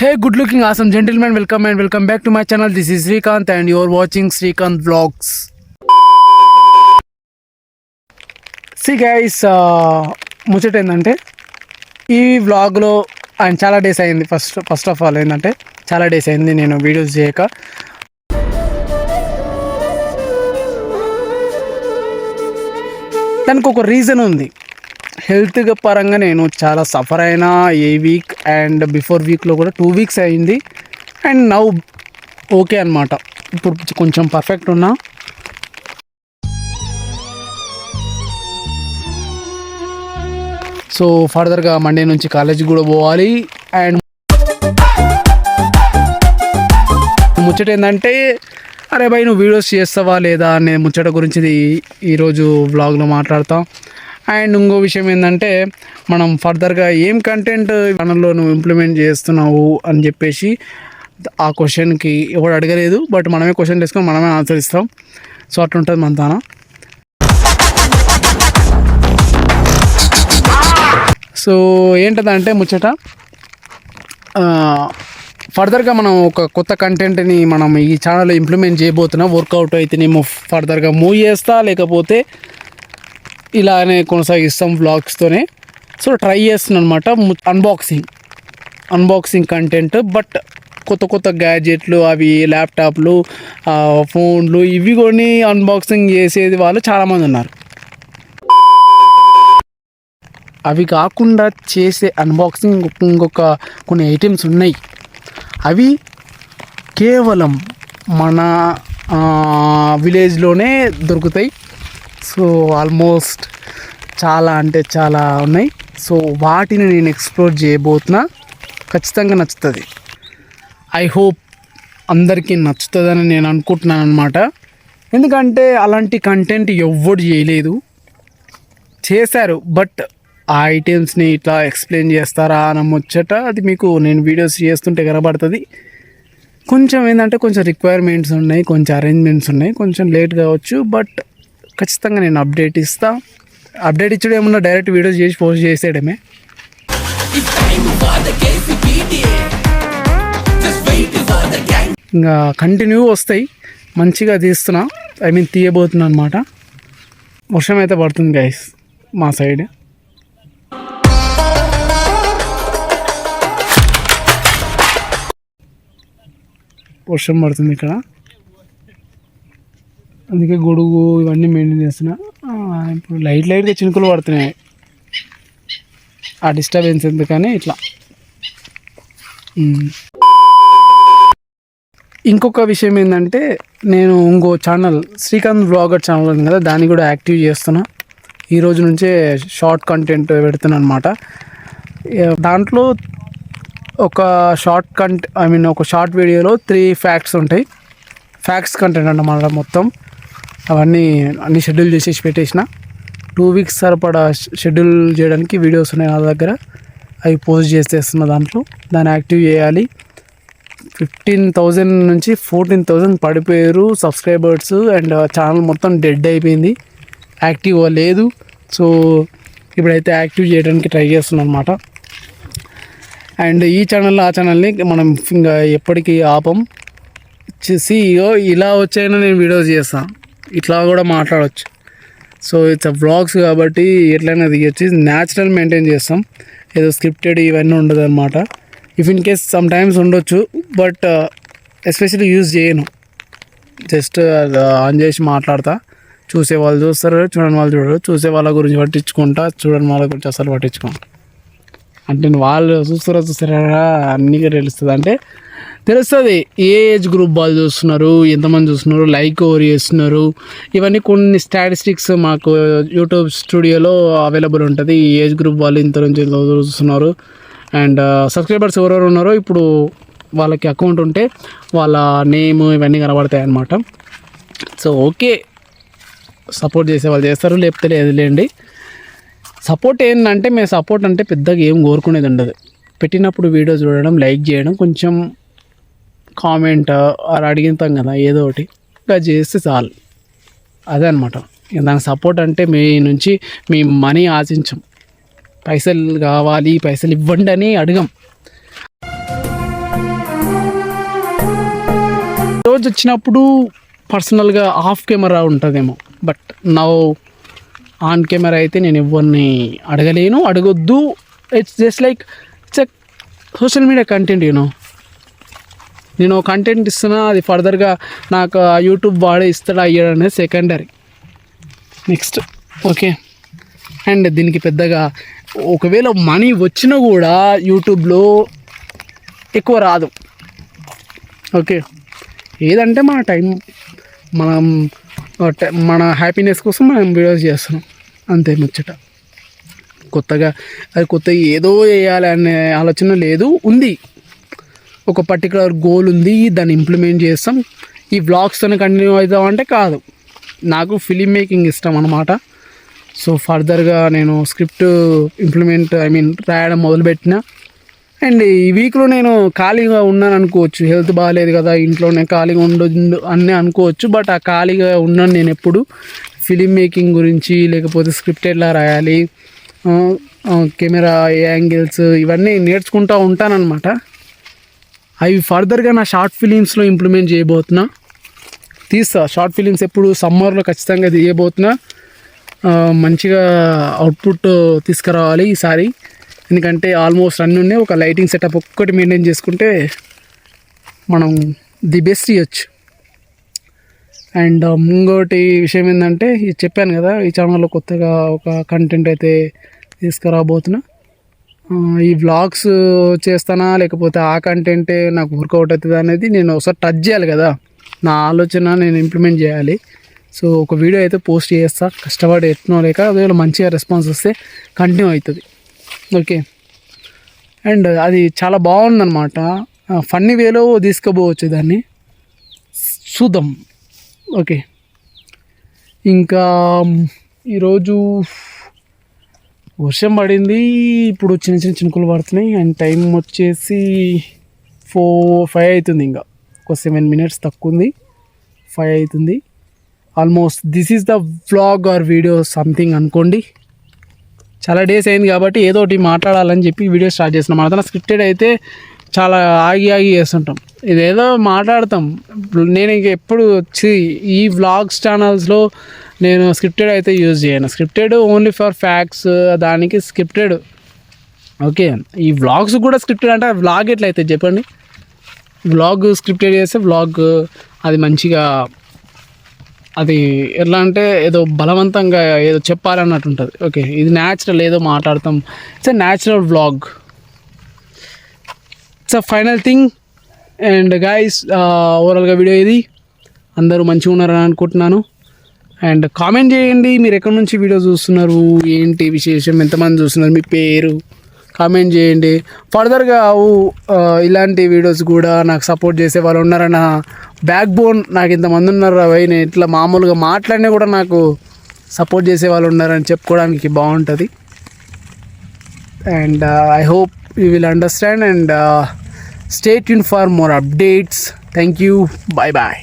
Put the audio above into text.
Hey, good looking, awesome gentlemen, welcome back to my channel. This is Srikanth and you are watching Srikanth Vlogs. See guys, ముచ్చట ఏంటంటే ఈ వ్లాగ్లో ఆయన చాలా days అయింది. First of all ఏంటంటే చాలా డేస్ అయింది నేను వీడియోస్ చేయక. దానికి ఒక రీజన్ ఉంది. హెల్త్ పరంగా నేను చాలా సఫర్ అయినా ఏ వీక్ అండ్ బిఫోర్ వీక్లో కూడా 2 వీక్స్ అయింది. అండ్ నౌ ఓకే అనమాట. ఇప్పుడు కొంచెం పర్ఫెక్ట్ ఉన్నా. సో ఫర్దర్గా మండే నుంచి కాలేజీకి కూడా పోవాలి. అండ్ ముచ్చట ఏంటంటే అరే భయ్ నువ్వు వీడియోస్ చేస్తావా లేదా అనే ముచ్చట గురించి ఈరోజు వ్లాగ్లో మాట్లాడతాం. అండ్ ఇంకో విషయం ఏంటంటే మనం ఫర్దర్గా ఏం కంటెంట్ ఛానల్లో నువ్వు ఇంప్లిమెంట్ చేస్తున్నావు అని చెప్పేసి ఆ క్వశ్చన్కి ఎవరు అడగలేదు. బట్ మనమే క్వశ్చన్ చేసుకొని మనమే ఆన్సర్ ఇస్తాం. సో అట్లుంటుంది మన తాన. సో ఏంటంటే ముచ్చట ఫర్దర్గా మనం ఒక కొత్త కంటెంట్ని మనం ఈ ఛానల్లో ఇంప్లిమెంట్ చేయబోతున్నాం. వర్కౌట్ అయితేనేమో ఫర్దర్గా మూవ్ చేస్తా, లేకపోతే ఇలానే కొనసాగిస్తాం వ్లాగ్స్తోనే. సో ట్రై చేస్తున్నాను అనమాట అన్బాక్సింగ్ కంటెంట్. బట్ కొత్త గ్యాడ్జెట్లు, అవి ల్యాప్టాప్లు, ఫోన్లు ఇవి కొని అన్బాక్సింగ్ చేసేది వాళ్ళు చాలామంది ఉన్నారు. అవి కాకుండా చేసే అన్బాక్సింగ్ ఇంకొక కొన్ని ఐటమ్స్ ఉన్నాయి. అవి కేవలం మన విలేజ్లోనే దొరుకుతాయి. సో ఆల్మోస్ట్ చాలా అంటే చాలా ఉన్నాయి. సో వాటిని నేను ఎక్స్ప్లోర్ చేయబోతున్నా. ఖచ్చితంగా నచ్చుతుంది. ఐ హోప్ అందరికీ నచ్చుతుందని నేను అనుకుంటున్నాను అనమాట. ఎందుకంటే అలాంటి కంటెంట్ ఎవ్వడు చేయలేదు, చేశారు. బట్ ఆ ఐటమ్స్ని ఇట్లా ఎక్స్ప్లెయిన్ చేస్తారా అని ముచ్చట అది మీకు నేను వీడియోస్ చేస్తుంటే కనబడుతుంది. కొంచెం ఏంటంటే కొంచెం రిక్వైర్మెంట్స్ ఉన్నాయి, కొంచెం అరేంజ్మెంట్స్ ఉన్నాయి, కొంచెం లేట్ కావచ్చు. బట్ ఖచ్చితంగా నేను అప్డేట్ ఇస్తా. అప్డేట్ ఇచ్చడం ఏమన్నా డైరెక్ట్ వీడియోస్ చేసి పోస్ట్ చేసేయడమే. ఇంకా కంటిన్యూ వస్తాయి. మంచిగా తీస్తున్నా, తీయబోతున్నా అనమాట. వర్షం అయితే పడుతుంది గైస్ మా సైడ్. వర్షం పడుతుంది ఇక్కడ, అందుకే గొడుగు ఇవన్నీ మెయింటైన్ చేస్తున్నా. ఇప్పుడు లైట్గా చినుకులు పడుతున్నాయి. ఆ డిస్టర్బెన్స్ ఎందుకని ఇట్లా. ఇంకొక విషయం ఏంటంటే నేను ఇంకో ఛానల్ శ్రీకాంత్ వ్లాగర్ ఛానల్ ఉంది కదా, దాన్ని కూడా యాక్టివ్ చేస్తున్నా. ఈరోజు నుంచే షార్ట్ కంటెంట్ పెడుతున్నా అనమాట. దాంట్లో ఒక ఒక షార్ట్ వీడియోలో 3 ఫ్యాక్ట్స్ ఉంటాయి. ఫ్యాక్ట్స్ కంటెంట్ అన్నమాట మొత్తం. అన్నీ షెడ్యూల్ చేసేసి పెట్టేసిన. 2 వీక్స్ సరిపడా షెడ్యూల్ చేయడానికి వీడియోస్ ఉన్నాయి నా దగ్గర. అవి పోస్ట్ చేసేస్తున్న దాన్ని యాక్టివ్ చేయాలి. 15,000 నుంచి 14,000 పడిపోయారు సబ్స్క్రైబర్స్. అండ్ ఛానల్ మొత్తం డెడ్ అయిపోయింది, యాక్టివ్ లేదు. సో ఇప్పుడైతే యాక్టివ్ చేయడానికి ట్రై చేస్తున్నాను అనమాట. అండ్ ఈ ఛానల్ ఆ ఛానల్ని మనం ఇంకా ఎప్పటికీ ఆపం. ఇలా వచ్చైనా నేను వీడియోస్ చేస్తాను, ఇట్లా కూడా మాట్లాడవచ్చు. సో ఇట్స్ వ్లాగ్స్ కాబట్టి ఎట్లయినా దిగొచ్చు. న్యాచురల్ మెయింటైన్ చేస్తాం, ఏదో స్క్రిప్టెడ్ ఇవన్నీ ఉండదు అనమాట. If in case some times ఉండొచ్చు, బట్ ఎస్పెషల్లీ యూజ్ చేయను. జస్ట్ ఆన్ చేసి మాట్లాడతా. చూసే వాళ్ళు చూస్తారు, చూడని వాళ్ళు చూడరు. చూసే వాళ్ళ గురించి పట్టించుకుంటా, చూడని వాళ్ళ గురించి అసలు పట్టించుకుంటా. అంటే వాళ్ళు చూస్తారా అన్నీ తెలుస్తుంది. అంటే తెలుస్తుంది ఏ ఏజ్ గ్రూప్ వాళ్ళు చూస్తున్నారు, ఎంతమంది చూస్తున్నారు, లైక్ ఎవరు చేస్తున్నారు. ఇవన్నీ కొన్ని స్టాటిస్టిక్స్ మాకు యూట్యూబ్ స్టూడియోలో అవైలబుల్ ఉంటుంది. ఈ ఏజ్ గ్రూప్ వాళ్ళు ఇంత నుంచి చూస్తున్నారు. అండ్ సబ్స్క్రైబర్స్ ఎవరెవరు ఉన్నారో ఇప్పుడు వాళ్ళకి అకౌంట్ ఉంటే వాళ్ళ నేమ్ ఇవన్నీ కనబడతాయి అన్నమాట. సో ఓకే, సపోర్ట్ చేసే వాళ్ళు చేస్తారు, లేకపోతే లేదులేండి. సపోర్ట్ ఏంటంటే మేము సపోర్ట్ అంటే పెద్దగా ఏం కోరుకునేది ఉండదు. పెట్టినప్పుడు వీడియో చూడడం, లైక్ చేయడం, కొంచెం కామెంట్ అడిగితాం కదా ఏదో ఒకటి ఇంకా చేస్తే చాలు. అదే అనమాట. దానికి సపోర్ట్ అంటే మీ నుంచి మీ మనీ ఆశించం. పైసలు కావాలి, పైసలు ఇవ్వండి అని అడగం. వీడియోస్ వచ్చినప్పుడు పర్సనల్గా ఆఫ్ కెమెరా ఉంటుందేమో, బట్ నౌ ఆన్ కెమెరా అయితే నేను ఎవరిని అడగలేను, అడగొద్దు. It's just like it's a social media content. నేను కంటెంట్ ఇస్తున్నా, అది ఫర్దర్గా నాకు యూట్యూబ్ వాడే ఇస్తాడా అయ్యాడు అనేది సెకండరీ. Next okay. అండ్ దీనికి పెద్దగా ఒకవేళ మనీ వచ్చినా కూడా యూట్యూబ్లో ఎక్కువ రాదు. ఓకే, ఏదంటే మన టైం, మన హ్యాపీనెస్ కోసం మనం వీడియోస్ చేస్తున్నాం, అంతే ముచ్చట. కొత్తగా ఏదో చేయాలి అనే ఆలోచన లేదు, ఉంది ఒక పర్టికులర్ గోల్ ఉంది, దాన్ని ఇంప్లిమెంట్ చేస్తాం. ఈ వ్లాగ్స్తోనే కంటిన్యూ అవుతామంటే కాదు, నాకు ఫిలిం మేకింగ్ ఇష్టం అనమాట. సో ఫర్దర్గా నేను స్క్రిప్ట్ రాయడం మొదలుపెట్టిన. అండ్ ఈ వీక్లో నేను ఖాళీగా ఉన్నాను అనుకోవచ్చు, హెల్త్ బాగాలేదు కదా, ఇంట్లోనే ఖాళీగా ఉండదు అని అనుకోవచ్చు. బట్ ఆ ఖాళీగా ఉన్నాను నేను ఎప్పుడు ఫిలిం మేకింగ్ గురించి, లేకపోతే స్క్రిప్ట్ ఎలా రాయాలి, కెమెరా యాంగిల్స్, ఇవన్నీ నేర్చుకుంటూ ఉంటానన్నమాట. అవి ఫర్దర్గా నా షార్ట్ ఫిలిమ్స్లో ఇంప్లిమెంట్ చేయబోతున్నా, తీస్తా. షార్ట్ ఫిలిమ్స్ ఎప్పుడు సమ్మర్లో ఖచ్చితంగా తీయబోతున్నా. మంచిగా అవుట్పుట్ తీసుకురావాలి ఈసారి, ఎందుకంటే ఆల్మోస్ట్ అన్నీ ఉన్నాయి. ఒక లైటింగ్ సెటప్ ఒక్కటి మెయింటైన్ చేసుకుంటే మనం ది బెస్ట్ ఇవ్వచ్చు. అండ్ ఇంకోటి విషయం ఏంటంటే, చెప్పాను కదా, ఈ ఛానల్లో కొత్తగా ఒక కంటెంట్ అయితే తీసుకురాబోతున్నా. ఈ వ్లాగ్స్ చేస్తానా లేకపోతే ఆ కంటెంటే నాకు వర్కౌట్ అవుతుంది అనేది నేను ఒకసారి టచ్ చేయాలి కదా, నా ఆలోచన నేను ఇంప్లిమెంట్ చేయాలి. సో ఒక వీడియో అయితే పోస్ట్ చేస్తా, కష్టపడి ఎట్నో లేక ఒకవేళ మంచిగా రెస్పాన్స్ వస్తే కంటిన్యూ అవుతుంది. ఓకే, అండ్ అది చాలా బాగుందన్నమాట, ఫన్నీ వేలో తీసుకుపోవచ్చు దాన్ని, చూద్దాం. ఓకే, ఇంకా ఈరోజు వర్షం పడింది, ఇప్పుడు చిన్న చిన్న చినుకులు పడుతున్నాయి. అండ్ టైం వచ్చేసి 4-5 అవుతుంది, ఇంకా ఒక 7 minutes తక్కువ ఉంది, 5 అవుతుంది almost. This is the vlog or video something అనుకోండి. చాలా డేస్ అయింది కాబట్టి ఏదో ఒకటి మాట్లాడాలని చెప్పి వీడియో స్టార్ట్ చేస్తున్నాం. మన స్క్రిప్టెడ్ అయితే చాలా ఆగి చేస్తుంటాం, ఇదేదో మాట్లాడతాం. నేను ఇంక ఎప్పుడు వచ్చి ఈ వ్లాగ్స్ ఛానల్స్లో నేను స్క్రిప్టెడ్ అయితే యూజ్ చేయను. స్క్రిప్టెడ్ ఓన్లీ ఫర్ ఫ్యాక్ట్స్, దానికి స్క్రిప్టెడ్. ఓకే, ఈ వ్లాగ్స్ కూడా స్క్రిప్టెడ్ అంటే వ్లాగ్ ఎట్లయితే చెప్పండి. వ్లాగ్ స్క్రిప్టెడ్ చేస్తే వ్లాగ్ అది మంచిగా, అది ఎట్లా అంటే ఏదో బలవంతంగా ఏదో చెప్పాలన్నట్టు ఉంటుంది. ఓకే, ఇది న్యాచురల్, ఏదో మాట్లాడతాం, it's a natural vlog, it's a final thing. And guys, ఓవరాల్గా వీడియో ఇది, అందరూ మంచిగా ఉన్నారని అనుకుంటున్నాను. అండ్ కామెంట్ చేయండి, మీరు ఎక్కడి నుంచి వీడియో చూస్తున్నారు, ఏంటి విశేషం, ఎంతమంది చూస్తున్నారు, మీ పేరు కామెంట్ చేయండి. ఫర్దర్గా ఇలాంటి వీడియోస్ కూడా నాకు సపోర్ట్ చేసే వాళ్ళు ఉన్నారన్న బ్యాక్ బోన్, నాకు ఇంతమంది ఉన్నారు అవి, నేను ఇట్లా మామూలుగా మాట్లాడినా కూడా నాకు సపోర్ట్ చేసే వాళ్ళు ఉన్నారని చెప్పుకోవడానికి బాగుంటుంది. And I hope you will understand and stay tune for more updates. Thank you, bye bye.